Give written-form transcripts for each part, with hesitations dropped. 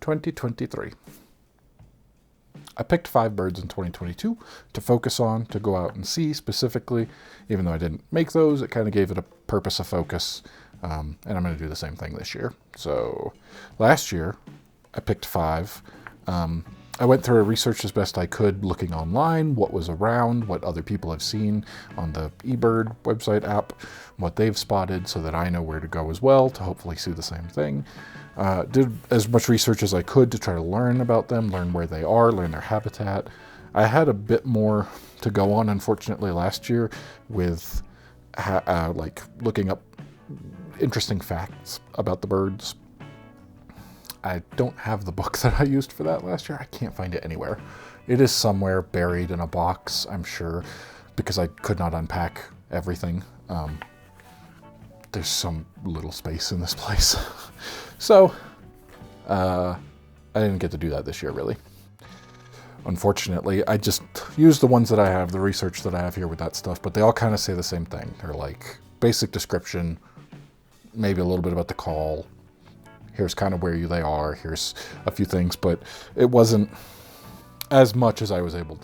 2023. I picked 5 birds in 2022 to focus on, to go out and see specifically. Even though I didn't make those, it kind of gave it a purpose of focus. And I'm going to do the same thing this year. So last year, I picked 5. I went through a research as best I could, looking online, what was around, what other people have seen on the eBird website app, what they've spotted, so that I know where to go as well to hopefully see the same thing. Did as much research as I could to try to learn about them, learn where they are, learn their habitat. I had a bit more to go on, unfortunately, last year with like looking up interesting facts about the birds. I don't have the book that I used for that last year. I can't find it anywhere. It is somewhere buried in a box, I'm sure, because I could not unpack everything. There's some little space in this place. So, I didn't get to do that this year, really. Unfortunately, I just used the ones that I have, the research that I have here with that stuff, but they all kind of say the same thing. They're like, basic description, maybe a little bit about the call. Here's kind of where they are. Here's a few things, but it wasn't as much as I was able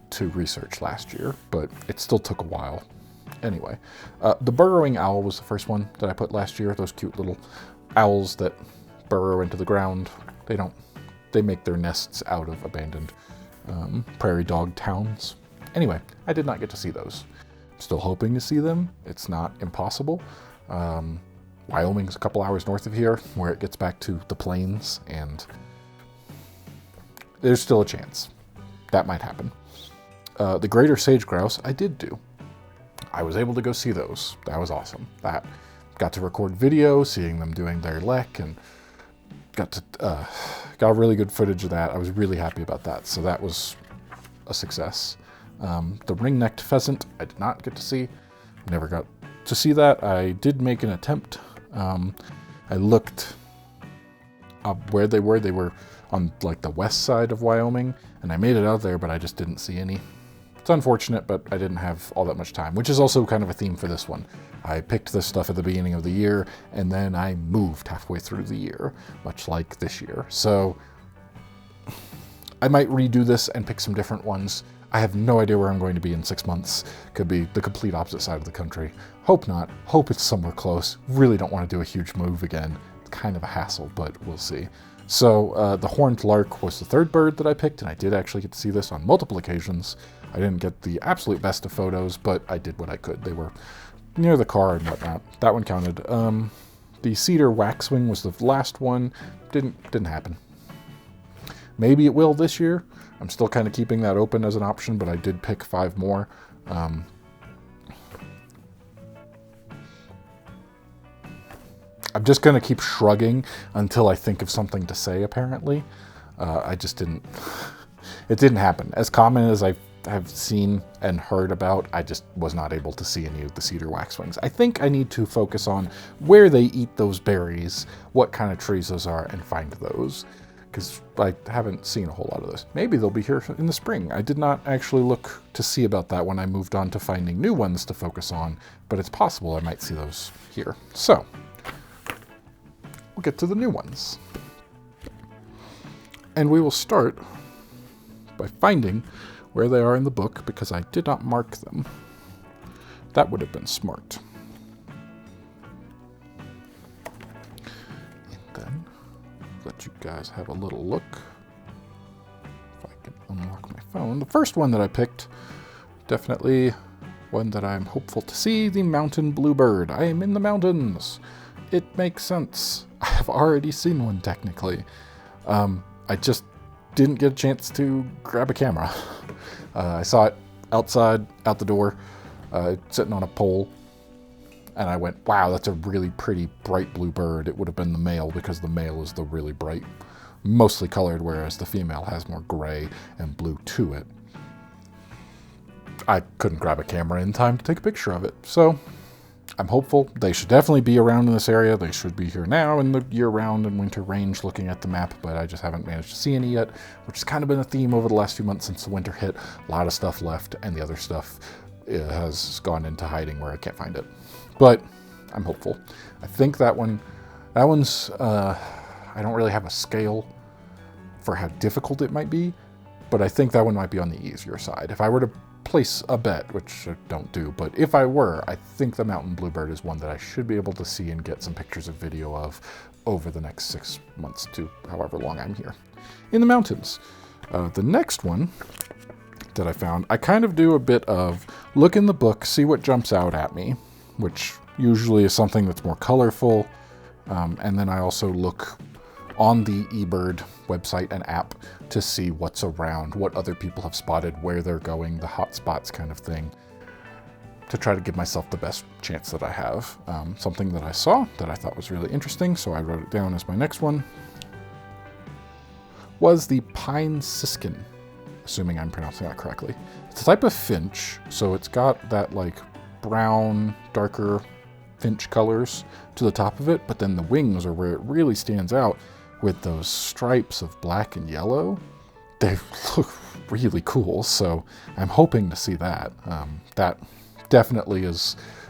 to research last year, but it still took a while. Anyway, the burrowing owl was the first one that I put last year. Those cute little owls that burrow into the ground. They make their nests out of abandoned prairie dog towns. Anyway, I did not get to see those. Still hoping to see them. It's not impossible. Wyoming's a couple hours north of here, where it gets back to the plains, and there's still a chance that might happen. The greater sage grouse I did do. I was able to go see those. That was awesome. That got to record video, seeing them doing their lek, and got really good footage of that. I was really happy about that. So that was a success. The ring-necked pheasant I did not get to see. Never got to see that. I did make an attempt. I looked up where they were. They were on like the west side of Wyoming, and I made it out there, but I just didn't see any. It's unfortunate, but I didn't have all that much time, which is also kind of a theme for this one. I picked this stuff at the beginning of the year, and then I moved halfway through the year, much like this year. So I might redo this and pick some different ones. I have no idea where I'm going to be in 6 months. Could be the complete opposite side of the country. Hope not. Hope it's somewhere close. Really don't want to do a huge move again. It's kind of a hassle, but we'll see. So the horned lark was the third bird that I picked, and I did actually get to see this on multiple occasions. I didn't get the absolute best of photos, but I did what I could. They were near the car and whatnot. That one counted. The cedar waxwing was the last one. Didn't happen. Maybe it will this year. I'm still kind of keeping that open as an option, but I did pick 5 more. I'm just going to keep shrugging until I think of something to say, apparently. I just didn't... It didn't happen. As common as I have seen and heard about, I just was not able to see any of the cedar waxwings. I think I need to focus on where they eat those berries, what kind of trees those are, and find those. Because I haven't seen a whole lot of those. Maybe they'll be here in the spring. I did not actually look to see about that when I moved on to finding new ones to focus on, but it's possible I might see those here. So, we'll get to the new ones. And we will start by finding where they are in the book, because I did not mark them. That would have been smart. Let you guys have a little look. If I can unlock my phone. The first one that I picked, definitely one that I'm hopeful to see, the mountain bluebird. I am in the mountains. It makes sense. I have already seen one technically. I just didn't get a chance to grab a camera. I saw it outside, out the door, sitting on a pole. And I went, wow, that's a really pretty bright blue bird. It would have been the male, because the male is the really bright, mostly colored, whereas the female has more gray and blue to it. I couldn't grab a camera in time to take a picture of it. So I'm hopeful. They should definitely be around in this area. They should be here now in the year-round and winter range, looking at the map, but I just haven't managed to see any yet, which has kind of been a theme over the last few months since the winter hit. A lot of stuff left, and the other stuff has gone into hiding where I can't find it. But I'm hopeful. I think that one's, I don't really have a scale for how difficult it might be, but I think that one might be on the easier side. If I were to place a bet, which I don't do, but if I were, I think the mountain bluebird is one that I should be able to see and get some pictures of video of over the next 6 months to however long I'm here in the mountains. The next one that I found, I kind of do a bit of look in the book, see what jumps out at me, which usually is something that's more colorful. And then I also look on the eBird website and app to see what's around, what other people have spotted, where they're going, the hot spots kind of thing, to try to give myself the best chance that I have. Something that I saw that I thought was really interesting, so I wrote it down as my next one, was the pine siskin, assuming I'm pronouncing that correctly. It's a type of finch, so it's got that like brown, darker finch colors to the top of it, but then the wings are where it really stands out with those stripes of black and yellow. They look really cool, so I'm hoping to see that. That definitely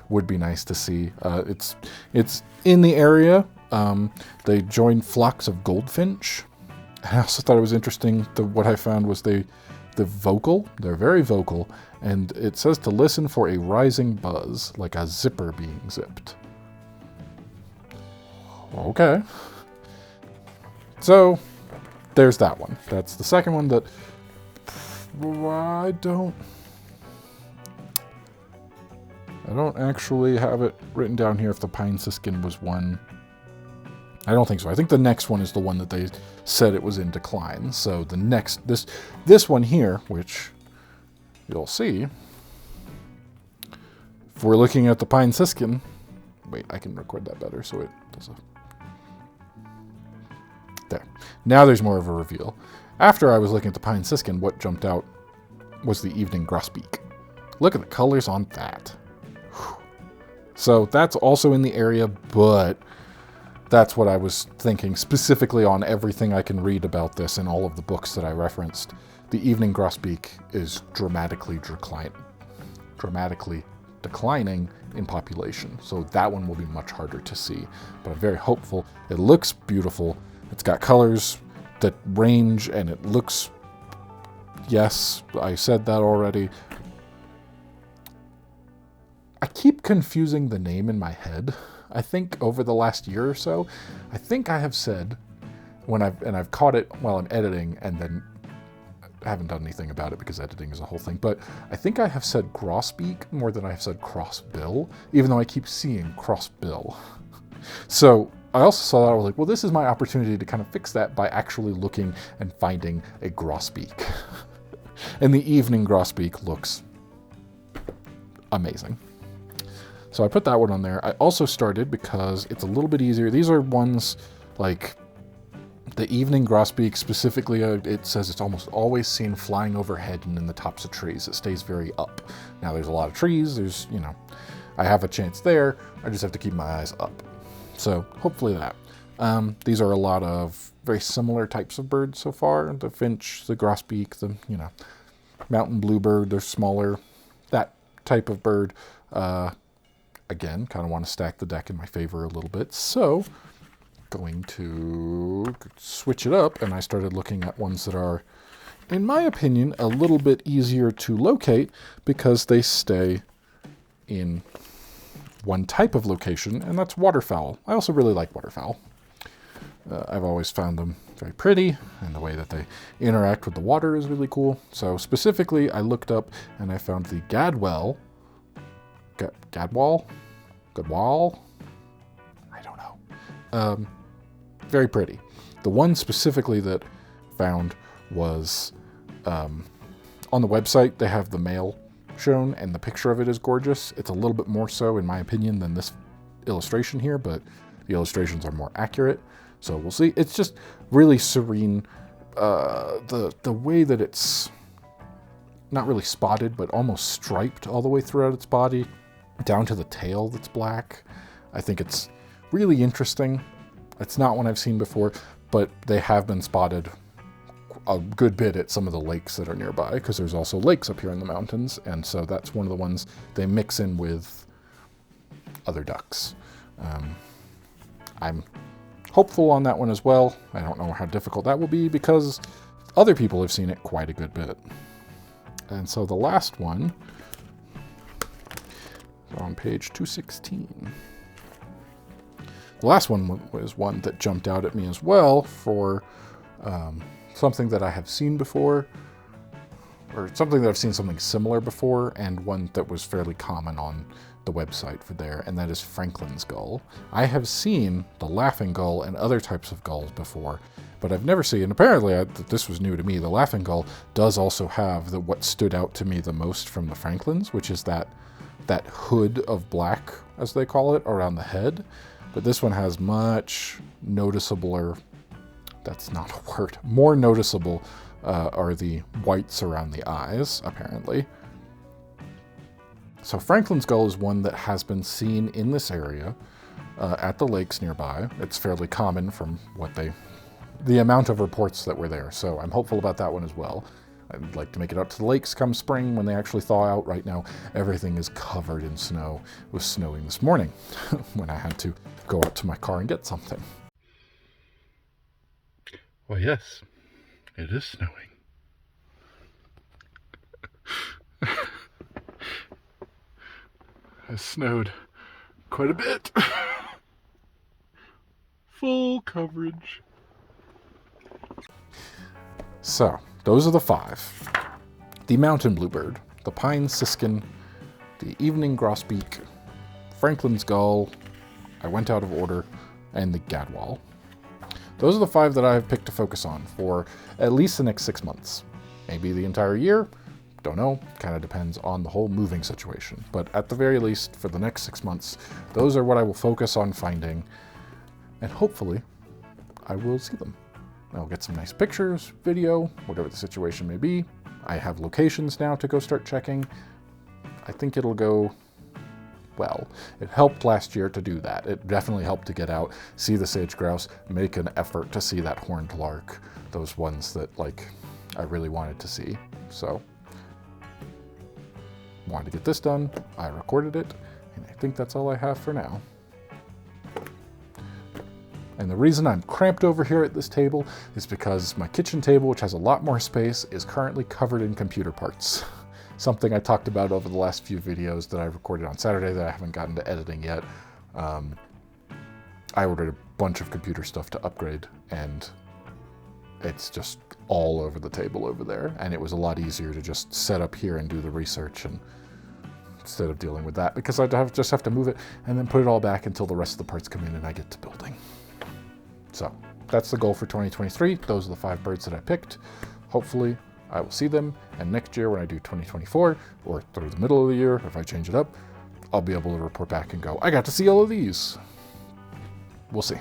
would be nice to see. It's in the area. They join flocks of goldfinch. I also thought it was interesting, what I found was they're very vocal, and it says to listen for a rising buzz, like a zipper being zipped. Okay. So, there's that one. That's the second one that I don't actually have it written down here if the pine siskin was one. I don't think so. I think the next one is the one that they said it was in decline. So the next, this one here, which you'll see, if we're looking at the pine siskin, wait, I can record that better so it does there. Now there's more of a reveal. After I was looking at the pine siskin, what jumped out was the evening grosbeak. Look at the colors on that. Whew. So that's also in the area, but that's what I was thinking, specifically on everything I can read about this in all of the books that I referenced. The evening grosbeak is dramatically declining in population, so that one will be much harder to see. But I'm very hopeful. It looks beautiful. It's got colors that range, and it looks... Yes, I said that already. I keep confusing the name in my head. I think over the last year or so, I think I have said, I've caught it while I'm editing, and then I haven't done anything about it because editing is a whole thing, but I think I have said grosbeak more than I have said crossbill, even though I keep seeing crossbill. So I also saw that, I was like, well, this is my opportunity to kind of fix that by actually looking and finding a grosbeak. And the evening grosbeak looks amazing. So I put that one on there. I also started, because it's a little bit easier, these are ones like the evening grosbeak specifically, it says it's almost always seen flying overhead and in the tops of trees. It stays very up. Now there's a lot of trees, I have a chance there, I just have to keep my eyes up. So hopefully that. These are a lot of very similar types of birds so far. The finch, the grosbeak, the, mountain bluebird, they're smaller, that type of bird. Again, kind of want to stack the deck in my favor a little bit. So going to switch it up, and I started looking at ones that are, in my opinion, a little bit easier to locate because they stay in one type of location, and that's waterfowl. I also really like waterfowl. I've always found them very pretty, and the way that they interact with the water is really cool. So specifically, I looked up and I found the Gadwall. Gadwall? I don't know. Very pretty. The one specifically that found was on the website. They have the male shown, and the picture of it is gorgeous. It's a little bit more so, in my opinion, than this illustration here, but the illustrations are more accurate. So we'll see. It's just really serene. The way that it's not really spotted, but almost striped all the way throughout its body, down to the tail that's black. I think it's really interesting. It's not one I've seen before, but they have been spotted a good bit at some of the lakes that are nearby, because there's also lakes up here in the mountains, and so that's one of the ones they mix in with other ducks. I'm hopeful on that one as well. I don't know how difficult that will be because other people have seen it quite a good bit. And so the last one, on page 216. The last one was one that jumped out at me as well for something that I have seen before, or something that I've seen something similar before, and one that was fairly common on the website for there, and that is Franklin's gull. I have seen the laughing gull and other types of gulls before, but I've never seen, and apparently this was new to me, the laughing gull does also have what stood out to me the most from the Franklins, which is that hood of black, as they call it, around the head. But this one has much noticeabler, that's not a word, more noticeable are the whites around the eyes, apparently. So Franklin's gull is one that has been seen in this area at the lakes nearby. It's fairly common from the amount of reports that were there. So I'm hopeful about that one as well. I'd like to make it up to the lakes come spring when they actually thaw out. Right now, everything is covered in snow. It was snowing this morning when I had to go out to my car and get something. Well, yes, it is snowing. It snowed quite a bit. Full coverage. So, those are the 5. The mountain bluebird, the pine siskin, the evening grosbeak, Franklin's gull, I went out of order, and the gadwall. Those are the 5 that I have picked to focus on for at least the next 6 months. Maybe the entire year. Don't know. Kind of depends on the whole moving situation. But at the very least, for the next 6 months, those are what I will focus on finding. And hopefully, I will see them. I'll get some nice pictures, video, whatever the situation may be. I have locations now to go start checking. I think it'll go well. It helped last year to do that. It definitely helped to get out, see the sage grouse, make an effort to see that horned lark, those ones that I really wanted to see. So, wanted to get this done, I recorded it, and I think that's all I have for now. And the reason I'm cramped over here at this table is because my kitchen table, which has a lot more space, is currently covered in computer parts. Something I talked about over the last few videos that I recorded on Saturday that I haven't gotten to editing yet. I ordered a bunch of computer stuff to upgrade, and it's just all over the table over there. And it was a lot easier to just set up here and do the research and instead of dealing with that, because I'd just have to move it and then put it all back until the rest of the parts come in and I get to building. So that's the goal for 2023. Those are the 5 birds that I picked. Hopefully I will see them, and next year when I do 2024, or through the middle of the year, if I change it up, I'll be able to report back and go, I got to see all of these. We'll see.